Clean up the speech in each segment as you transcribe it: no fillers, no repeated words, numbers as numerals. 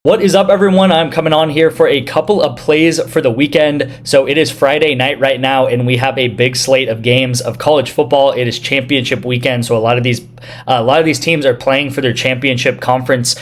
What is up, everyone? I'm coming on here for a couple of plays for the weekend. So it is Friday night right now, and we have a big slate of games of college football. It is championship weekend, so a lot of these teams are playing for their championship conference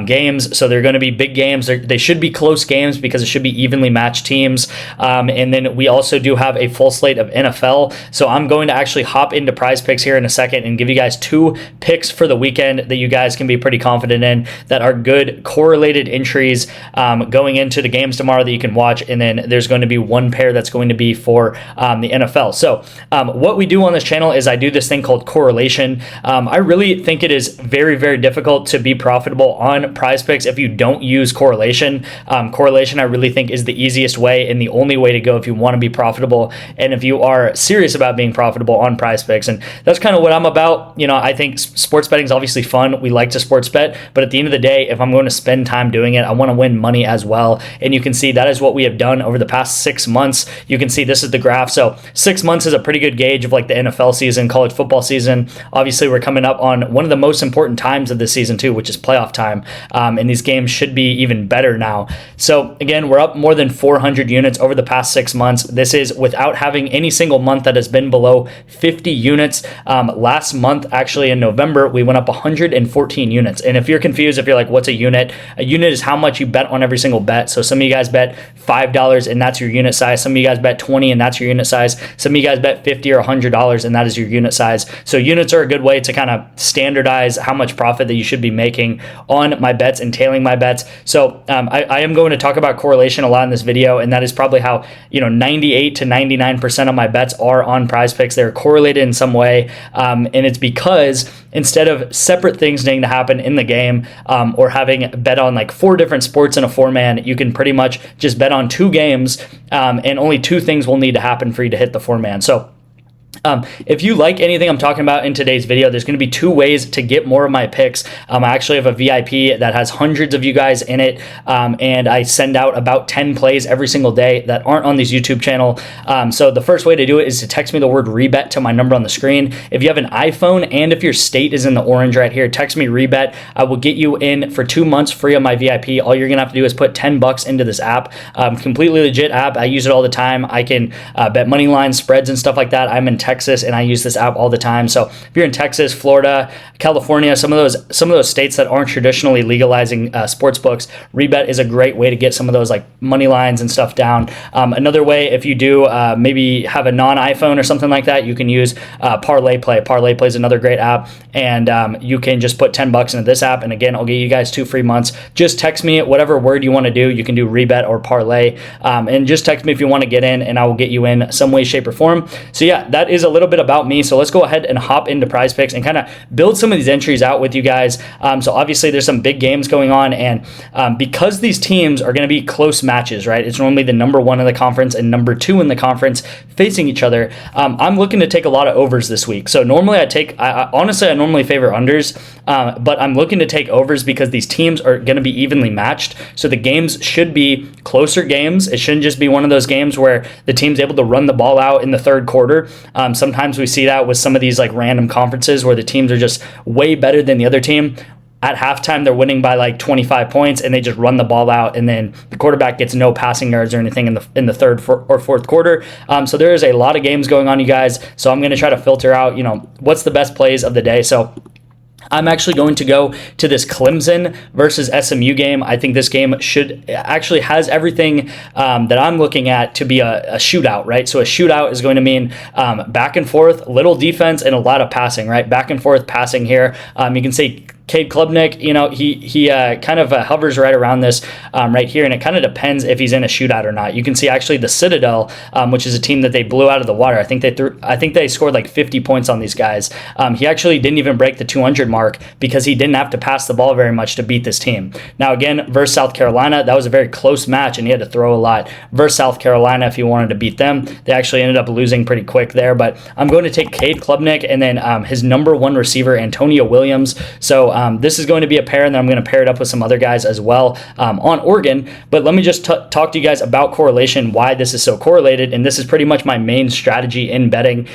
games. So they're going to be big games. They should be close games because it should be evenly matched teams. And then we also do have a full slate of NFL. So I'm going to actually hop into PrizePicks here in a second and give you guys two picks for the weekend that you guys can be pretty confident in, that are good correlated entries going into the games tomorrow that you can watch. And then there's going to be one pair that's going to be for the NFL. So what we do on this channel is I do this thing called correlation. I really think it is very, very difficult to be profitable on PrizePicks if you don't use correlation. Correlation, I really think, is the easiest way and the only way to go if you want to be profitable and if you are serious about being profitable on PrizePicks. And that's kind of what I'm about. You know, I think sports betting is obviously fun. We like to sports bet, but at the end of the day, if I'm going to spend time doing it, I want to win money as well. And you can see that is what we have done over the past 6 months. You can see this is the graph. So 6 months is a pretty good gauge of like the NFL season, college football season. Obviously, we're coming up on one of the most important times of this season too, which is playoff time. And these games should be even better now. So again, we're up more than 400 units over the past 6 months. This is without having any single month that has been below 50 units. Last month, actually in November, we went up 114 units. And if you're confused, if you're like, what's a unit? A unit is how much you bet on every single bet. So some of you guys bet $5 and that's your unit size. Some of you guys bet 20 and that's your unit size. Some of you guys bet 50 or $100 and that is your unit size. So units are a good way to kind of standardize how much profit that you should be making on my bets and tailing my bets. So I am going to talk about correlation a lot in this video, and that is probably how 98 to 99% of my bets are on PrizePicks. They're correlated in some way, and it's because instead of separate things needing to happen in the game or having bet on like 4 different sports in a 4-man, you can pretty much just bet on 2 games and only 2 things will need to happen for you to hit the 4-man. So if you like anything I'm talking about in today's video, there's going to be 2 ways to get more of my picks. I actually have a VIP that has hundreds of you guys in it, and I send out about 10 plays every single day that aren't on this YouTube channel. So the first way to do it is to text me the word rebet to my number on the screen. If you have an iPhone and if your state is in the orange right here, text me rebet. I will get you in for 2 months free on my VIP. All you're going to have to do is put $10 into this app. Completely legit app. I use it all the time. I can bet money lines, spreads, and stuff like that. I'm in Texas and I use this app all the time. So if you're in Texas, Florida, California, some of those states that aren't traditionally legalizing sports books, rebet is a great way to get some of those like money lines and stuff down. Another way, if you do maybe have a non-iPhone or something like that, you can use Parlay Play. Parlay Play is another great app, and you can just put $10 into this app, and again, I'll get you guys 2 free months. Just text me whatever word you want to do. You can do rebet or parlay, and just text me if you want to get in, and I will get you in some way, shape, or form. So yeah, that is a little bit about me. So let's go ahead and hop into PrizePicks and kind of build some of these entries out with you guys. So obviously there's some big games going on, and because these teams are going to be close matches, right? It's normally the number 1 in the conference and number 2 in the conference facing each other. I'm looking to take a lot of overs this week. So normally honestly, I normally favor unders, but I'm looking to take overs because these teams are going to be evenly matched. So the games should be closer games. It shouldn't just be one of those games where the team's able to run the ball out in the 3rd quarter. Sometimes we see that with some of these like random conferences where the teams are just way better than the other team. At halftime, they're winning by like 25 points, and they just run the ball out, and then the quarterback gets no passing yards or anything in the 3rd or 4th quarter. So there is a lot of games going on, you guys. So I'm going to try to filter out, what's the best plays of the day. So I'm actually going to go to this Clemson versus SMU game. I think this game actually has everything that I'm looking at to be a shootout, right? So a shootout is going to mean back and forth, little defense, and a lot of passing, right? Back and forth passing here. You can see Cade Klubnik, he kind of hovers right around this right here, and it kind of depends if he's in a shootout or not. You can see actually the Citadel, which is a team that they blew out of the water. I think they scored like 50 points on these guys. He actually didn't even break the 200 mark because he didn't have to pass the ball very much to beat this team. Now again, versus South Carolina, that was a very close match, and he had to throw a lot. Versus South Carolina, if he wanted to beat them, they actually ended up losing pretty quick there. But I'm going to take Cade Klubnik and then his number 1 receiver, Antonio Williams. So this is going to be a pair, and then I'm going to pair it up with some other guys as well on Oregon. But let me just talk to you guys about correlation, why this is so correlated, and this is pretty much my main strategy in betting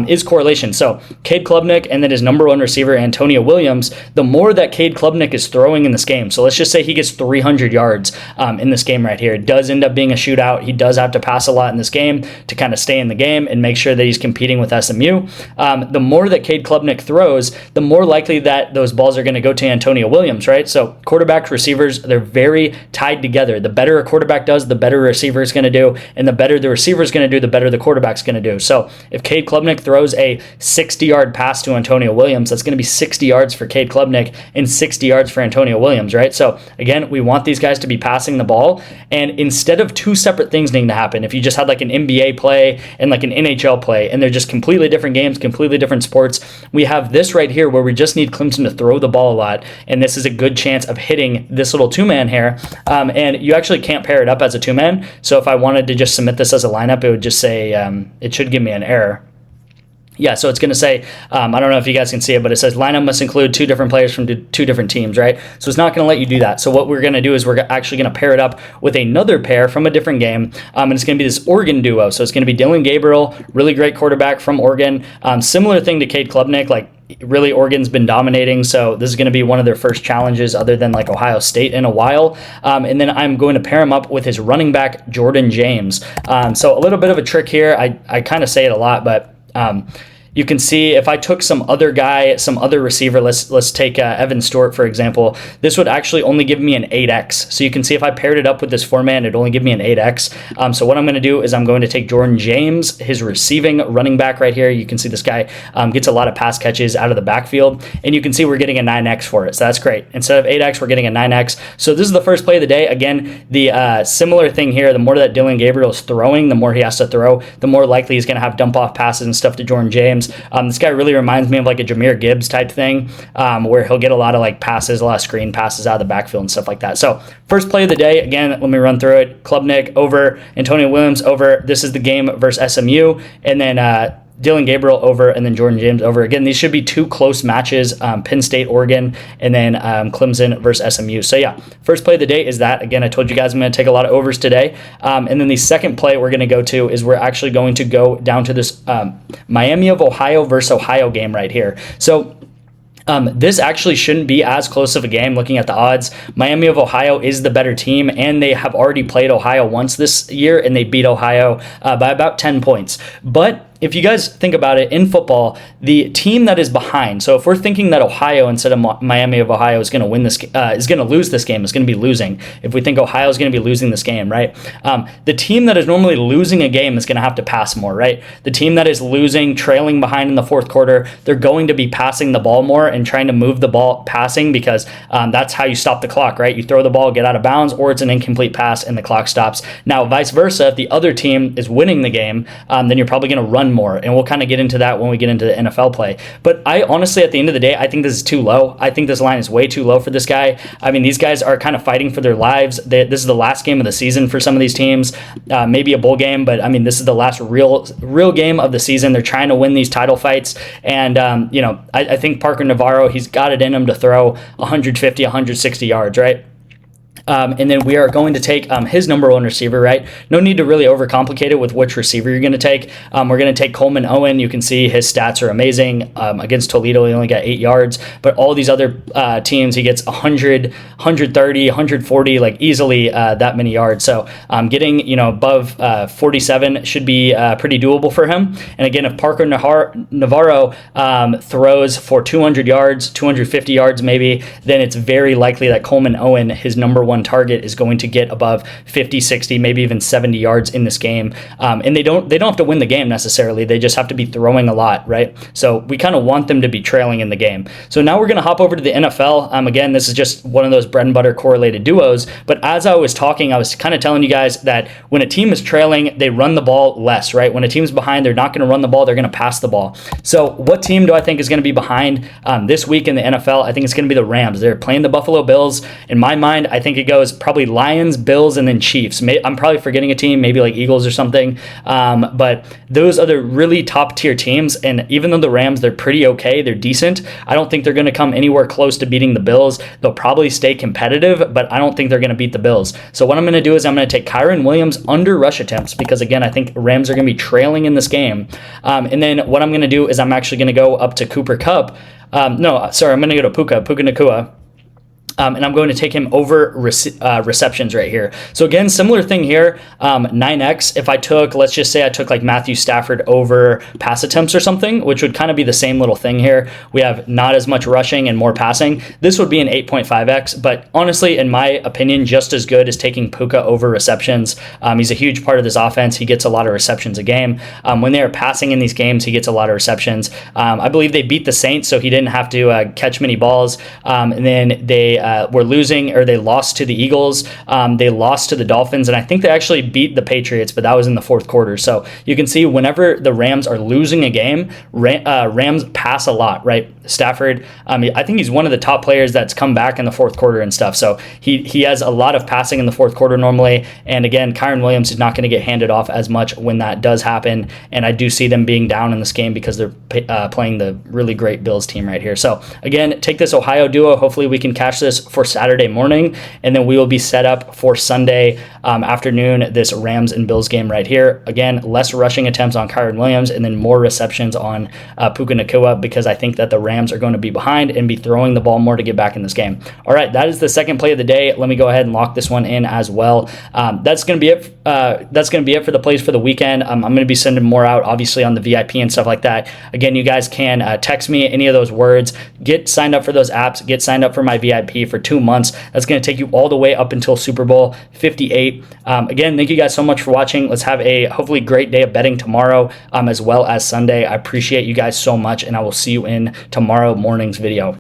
is correlation. So Cade Klubnik and then his number one receiver, Antonio Williams, the more that Cade Klubnik is throwing in this game, so let's just say he gets 300 yards in this game right here. It does end up being a shootout. He does have to pass a lot in this game to kind of stay in the game and make sure that he's competing with SMU. The more that Cade Klubnik throws, the more likely that those balls are going to go to Antonio Williams, right? So quarterbacks, receivers, they're very tied together. The better a quarterback does, the better a receiver is going to do, and the better the receiver is going to do, the better the quarterback's going to do. So if Cade Klubnik throws a 60-yard pass to Antonio Williams, that's going to be 60 yards for Cade Klubnik and 60 yards for Antonio Williams, right? So again, we want these guys to be passing the ball, and instead of two separate things needing to happen, if you just had like an NBA play and like an NHL play, and they're just completely different games, completely different sports, we have this right here where we just need Clemson to throw the ball a lot, and this is a good chance of hitting this little two-man here, and you actually can't pair it up as a two-man, so if I wanted to just submit this as a lineup, it would just say, it should give me an error. Yeah, so it's going to say, I don't know if you guys can see it, but it says lineup must include two different players from two different teams, right? So it's not going to let you do that. So what we're going to do is we're actually going to pair it up with another pair from a different game, and it's going to be this Oregon duo. So it's going to be Dillon Gabriel, really great quarterback from Oregon. Similar thing to Cade Klubnik, like really Oregon's been dominating, so this is going to be one of their first challenges other than like Ohio State in a while. And then I'm going to pair him up with his running back, Jordan James. So a little bit of a trick here. I kind of say it a lot, but you can see if I took some other guy, some other receiver, let's take Evan Stewart, for example, this would actually only give me an 8x. So you can see if I paired it up with this four-man, it'd only give me an 8x. So what I'm going to do is I'm going to take Jordan James, his receiving running back right here. You can see this guy gets a lot of pass catches out of the backfield, and you can see we're getting a 9x for it. So that's great. Instead of 8x, we're getting a 9x. So this is the first play of the day. Again, the similar thing here, the more that Dillon Gabriel is throwing, the more he has to throw, the more likely he's going to have dump-off passes and stuff to Jordan James. This guy really reminds me of like a Jahmyr Gibbs type thing, where he'll get a lot of like passes, a lot of screen passes out of the backfield and stuff like that. So first play of the day, again, let me run through it. Klubnik over, Antonio Williams over. This is the game versus SMU, and then Dillon Gabriel over, and then Jordan James over. Again, these should be two close matches, Penn State, Oregon, and then Clemson versus SMU. So yeah, first play of the day is that. Again, I told you guys I'm going to take a lot of overs today. And then the second play we're going to go to is we're actually going to go down to this Miami of Ohio versus Ohio game right here. So this actually shouldn't be as close of a game looking at the odds. Miami of Ohio is the better team, and they have already played Ohio once this year, and they beat Ohio by about 10 points. But if you guys think about it, in football, the team that is behind, so if we're thinking that Ohio instead of Miami of Ohio is going to win this, is going to lose this game, is going to be losing. If we think Ohio is going to be losing this game, right? The team that is normally losing a game is going to have to pass more, right? The team that is losing, trailing behind in the fourth quarter, they're going to be passing the ball more and trying to move the ball passing, because that's how you stop the clock, right? You throw the ball, get out of bounds, or it's an incomplete pass and the clock stops. Now, vice versa, if the other team is winning the game, then you're probably going to run more, and we'll kind of get into that when we get into the NFL play. But I honestly, at the end of the day, I think this is too low. I think this line is way too low for this guy. I mean, these guys are kind of fighting for their lives. This is the last game of the season for some of these teams, maybe a bowl game, but I mean, this is the last real game of the season. They're trying to win these title fights, and I think Parker Navarro, he's got it in him to throw 150, 160 yards, right? And then we are going to take his number one receiver, right? No need to really overcomplicate it with which receiver you're going to take. We're going to take Coleman Owen. You can see his stats are amazing. Against Toledo, he only got 8 yards, but all these other teams, he gets 100, 130, 140, like easily that many yards. So getting above 47 should be pretty doable for him. And again, if Parker Navarro throws for 200 yards, 250 yards maybe, then it's very likely that Coleman Owen, his number one target, is going to get above 50, 60, maybe even 70 yards in this game. And they don't have to win the game necessarily. They just have to be throwing a lot, right? So we kind of want them to be trailing in the game. So now we're going to hop over to the NFL. Again, this is just one of those bread and butter correlated duos. But as I was talking, I was kind of telling you guys that when a team is trailing, they run the ball less, right? When a team's behind, they're not going to run the ball. They're going to pass the ball. So what team do I think is going to be behind this week in the NFL? I think it's going to be the Rams. They're playing the Buffalo Bills. In my mind, I think it goes probably Lions, Bills, and then Chiefs. I'm probably forgetting a team, maybe like Eagles or something. But those are the really top tier teams. And even though the Rams, they're pretty okay, they're decent, I don't think they're going to come anywhere close to beating the Bills. They'll probably stay competitive, but I don't think they're going to beat the Bills. So what I'm going to do is I'm going to take Kyren Williams under rush attempts because, again, I think Rams are going to be trailing in this game. And then what I'm going to do is I'm actually going to go up to Cooper Kupp. I'm going to go to Puka Nacua. And I'm going to take him over receptions right here. So again, similar thing here, 9x. If I took, let's just say I took like Matthew Stafford over pass attempts or something, which would kind of be the same little thing here. We have not as much rushing and more passing. This would be an 8.5x, but honestly, in my opinion, just as good as taking Puka over receptions. He's a huge part of this offense. He gets a lot of receptions a game. When they are passing in these games, he gets a lot of receptions. I believe they beat the Saints, so he didn't have to catch many balls. And then they were losing, or they lost to the Eagles. They lost to the Dolphins, and I think they actually beat the Patriots, but that was in the fourth quarter. So you can see whenever the Rams are losing a game, Rams pass a lot, right? Stafford, I think he's one of the top players that's come back in the fourth quarter and stuff. So he has a lot of passing in the fourth quarter normally. And again, Kyren Williams is not going to get handed off as much when that does happen. And I do see them being down in this game because they're playing the really great Bills team right here. So again, take this Ohio duo. Hopefully we can cash this for Saturday morning, and then we will be set up for Sunday afternoon, this Rams and Bills game right here. Again, less rushing attempts on Kyren Williams and then more receptions on Puka Nacua, because I think that the Rams are going to be behind and be throwing the ball more to get back in this game. All right, that is the second play of the day. Let me go ahead and lock this one in as well. That's going to be it. That's going to be it for the plays for the weekend. I'm going to be sending more out, obviously, on the VIP and stuff like that. Again, you guys can text me any of those words. Get signed up for those apps. Get signed up for my VIP for 2 months. That's going to take you all the way up until Super Bowl 58. Again, thank you guys so much for watching. Let's have a hopefully great day of betting tomorrow, as well as Sunday. I appreciate you guys so much, and I will see you in tomorrow morning's video.